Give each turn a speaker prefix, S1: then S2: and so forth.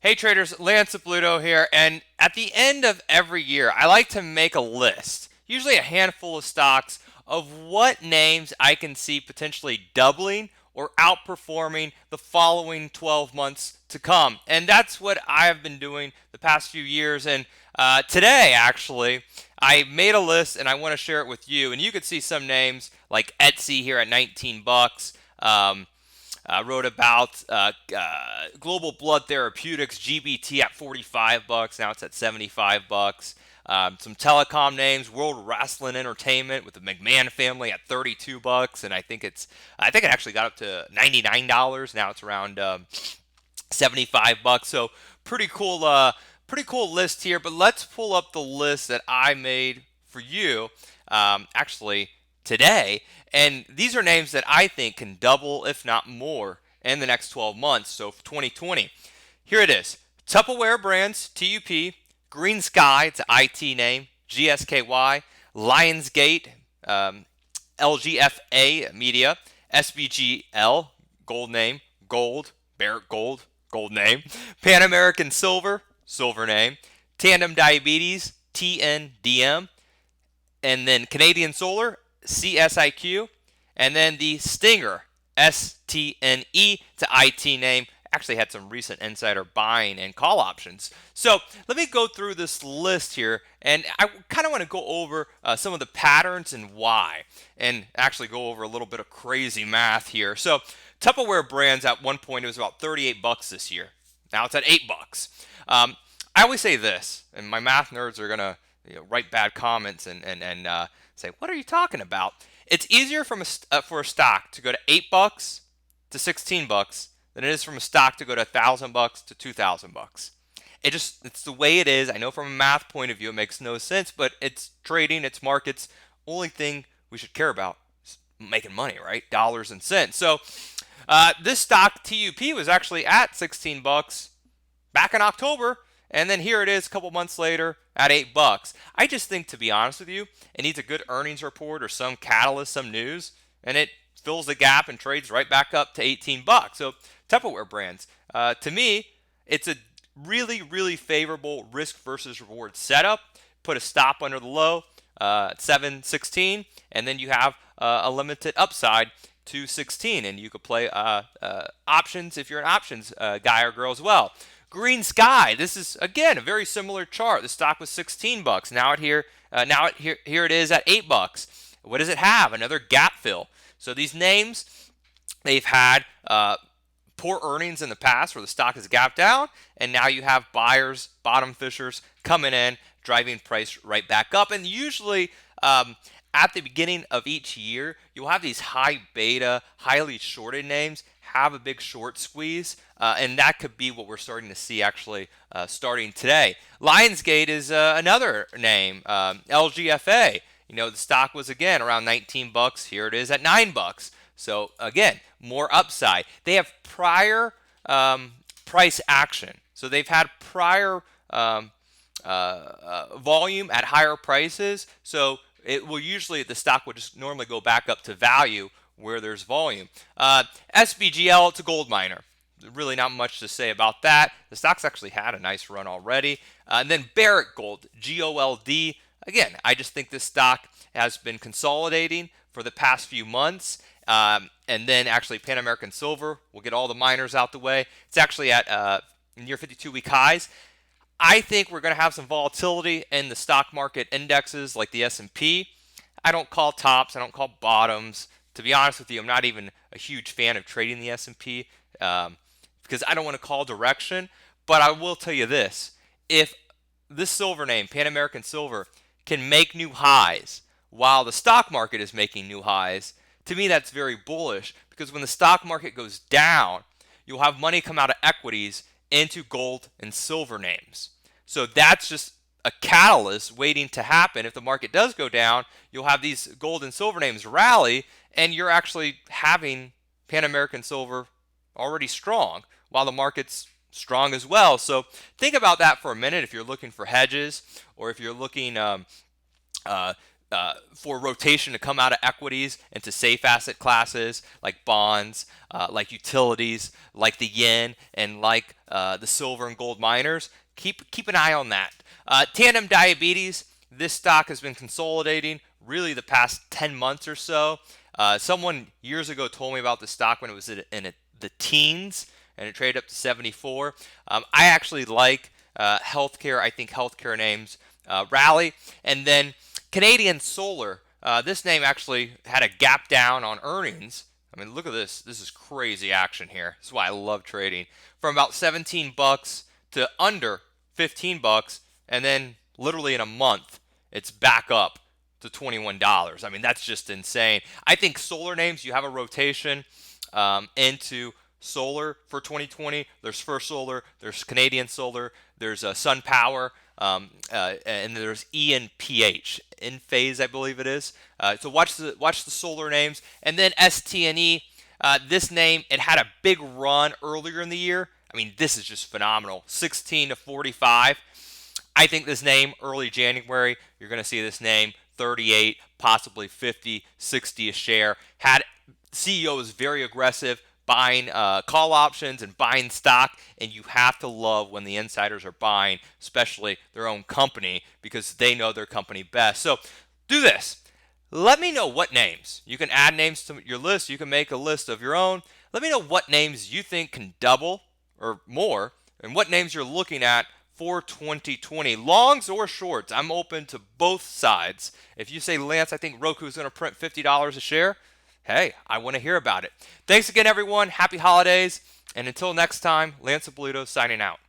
S1: Hey traders, Lance Ippolito here, and at the end of every year, I like to make a list, usually a handful of stocks, of what names I can see potentially doubling or outperforming the following 12 months to come. And that's what I have been doing the past few years. And today, actually, I made a list and I want to share it with you. And you could see some names like Etsy here at 19 bucks. Wrote about Global Blood Therapeutics GBT at 45 bucks. Now it's at 75 bucks. Some telecom names: World Wrestling Entertainment with the McMahon family at 32 bucks, and I think it actually got up to $99. Now it's around 75 bucks. So pretty cool list here. But let's pull up the list that I made for you. Actually today. And these are names that I think can double, if not more, in the next 12 months. So for 2020, here it is. Tupperware Brands, TUP, Green Sky, it's an IT name, GSKY, Lionsgate, LGFA Media, SBGL, gold name, Gold, Barrick Gold, gold name, Pan American Silver, silver name, Tandem Diabetes, TNDM, and then Canadian Solar, CSIQ, and then the Stinger, STNE, to IT name. Actually had some recent insider buying and call options. So let me go through this list here, and I kind of want to go over some of the patterns and why, and actually go over a little bit of crazy math here. So Tupperware Brands at one point it was about 38 bucks this year. Now it's at 8 bucks. I always say this, and my math nerds are gonna write bad comments and say, "What are you talking about?" It's easier for a stock to go to 8 bucks to 16 bucks than it is from a stock to go to 1,000 bucks to 2,000 bucks. It's the way it is. I know from a math point of view it makes no sense, but it's trading, it's markets. Only thing we should care about is making money, right? Dollars and cents. So this stock TUP was actually at 16 bucks back in October, and then here it is a couple months later at 8 bucks. I just think, to be honest with you, it needs a good earnings report or some catalyst, some news, and it fills the gap and trades right back up to 18 bucks. So Tupperware Brands, to me, it's a really, really favorable risk versus reward setup. Put a stop under the low at 716, and then you have a limited upside to 16, and you could play options if you're an options guy or girl as well. Green Sky, this is again a very similar chart. The stock was 16 bucks. Now here it is at 8 bucks. What does it have? Another gap fill. So these names, they've had poor earnings in the past where the stock has gapped down, and now you have buyers, bottom fishers coming in, driving price right back up. And usually at the beginning of each year, you'll have these high beta, highly shorted names have a big short squeeze, and that could be what we're starting to see actually starting today. Lionsgate is another name, LGFA. The stock was again around 19 bucks. Here it is at 9 bucks. So again, more upside. They have prior price action. So they've had prior volume at higher prices. So it will usually, the stock will just normally go back up to value where there's volume. SBGL, it's a gold miner. Really not much to say about that. The stock's actually had a nice run already. And then Barrick Gold, GOLD. Again, I just think this stock has been consolidating for the past few months. And then actually Pan American Silver, we'll get all the miners out the way. It's actually at near 52-week highs. I think we're going to have some volatility in the stock market indexes like the S&P. I don't call tops, I don't call bottoms. To be honest with you, I'm not even a huge fan of trading the S&P because I don't want to call direction. But I will tell you this. If this silver name, Pan American Silver, can make new highs while the stock market is making new highs, to me that's very bullish because when the stock market goes down, you'll have money come out of equities into gold and silver names. So that's just a catalyst waiting to happen. If the market does go down, you'll have these gold and silver names rally, and you're actually having Pan American Silver already strong while the market's strong as well. So think about that for a minute if you're looking for hedges or if you're looking for rotation to come out of equities into safe asset classes like bonds, like utilities, like the yen, and like the silver and gold miners. Keep an eye on that. Tandem Diabetes. This stock has been consolidating really the past 10 months or so. Someone years ago told me about the stock when it was in the teens and it traded up to 74. I actually like healthcare. I think healthcare names rally. And then Canadian Solar. This name actually had a gap down on earnings. I mean, look at this. This is crazy action here. This is why I love trading. From about 17 bucks to under 15 bucks, and then literally in a month, it's back up to $21. I mean, that's just insane. I think solar names, you have a rotation into solar for 2020. There's First Solar, there's Canadian Solar, there's Sun Power, and there's ENPH, in phase, I believe it is. So watch the solar names, and then STNE. This name, it had a big run earlier in the year. I mean, this is just phenomenal. 16 to 45. I think this name early January, you're going to see this name 38, possibly 50, 60 a share. Had CEO was very aggressive, buying call options and buying stock, and you have to love when the insiders are buying, especially their own company, because they know their company best. So do this. Let me know what names. You can add names to your list. You can make a list of your own. Let me know what names you think can double or more, and what names you're looking at for 2020. Longs or shorts, I'm open to both sides. If you say, Lance, I think Roku is going to print $50 a share, hey, I want to hear about it. Thanks again, everyone. Happy holidays. And until next time, Lance Ippolito signing out.